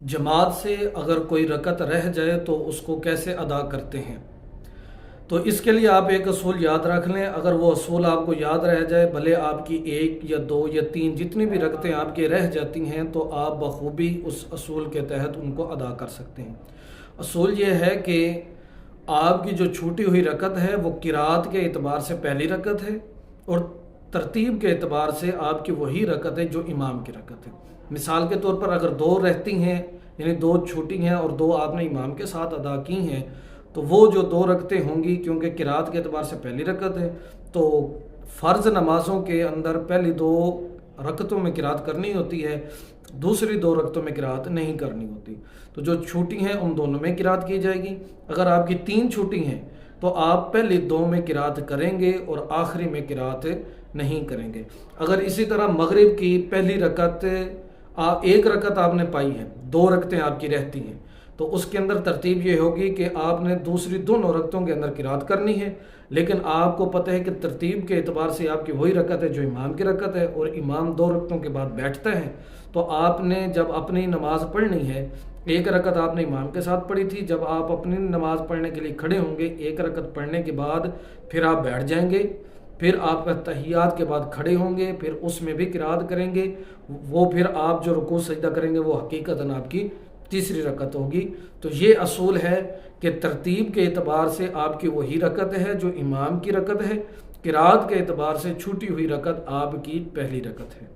जमात से अगर कोई रकत रह जाए तो उसको कैसे अदा करते हैं। तो इसके लिए आप एक असूल याद रख लें। अगर वो असूल आपको याद रह जाए, भले आपकी एक या दो या तीन जितनी भी रकतें आपके रह जाती हैं, तो आप बखूबी उस असूल के तहत उनको अदा कर सकते हैं। असूल ये है कि आपकी जो छूटी हुई रकत है वो किरात के एतबार से पहली रकत है और तरतीब के एतबार से आपकी वही रकत है जो इमाम की रकत है। मिसाल के तौर पर अगर दो रहती हैं, यानी दो छूटी हैं और दो आपने इमाम के साथ अदा की हैं, तो वो जो दो रकतें होंगी, क्योंकि किरात के एतबार से पहली रकत है, तो फ़र्ज़ नमाज़ों के अंदर पहली दो रकतों में किरात करनी होती है, दूसरी दो रकतों में किरात नहीं करनी होती। तो जो छूटी हैं उन दोनों में किरात की जाएगी। अगर आपकी तीन छूटी हैं तो आप पहले दो में किरात करेंगे और आखिरी में किरात नहीं करेंगे। अगर इसी तरह मगरिब की पहली रकत एक रकत आपने पाई है, दो रकतें आपकी रहती हैं, तो उसके अंदर तरतीब ये होगी कि आपने दूसरी दोनों रकतों के अंदर किरात करनी है, लेकिन आपको पता है कि तरतीब के एतबार से आपकी वही रकत है जो इमाम की रकत है और इमाम दो रकतों के बाद बैठता है। तो आपने जब अपनी नमाज पढ़नी है, एक रकत आपने इमाम के साथ पढ़ी थी, जब आप अपनी नमाज पढ़ने के लिए खड़े होंगे, एक रकत पढ़ने के बाद फिर आप बैठ जाएंगे, फिर आप तहियात के बाद खड़े होंगे, फिर उसमें भी किरात करेंगे। वो फिर आप जो रुकू सजदा करेंगे वो हकीकतन आपकी तीसरी रकत होगी। तो ये असूल है कि तरतीब के एतबार से आपकी वही रकत है जो इमाम की रकत है, किरात के एतबार से छूटी हुई रकत आपकी पहली रकत है।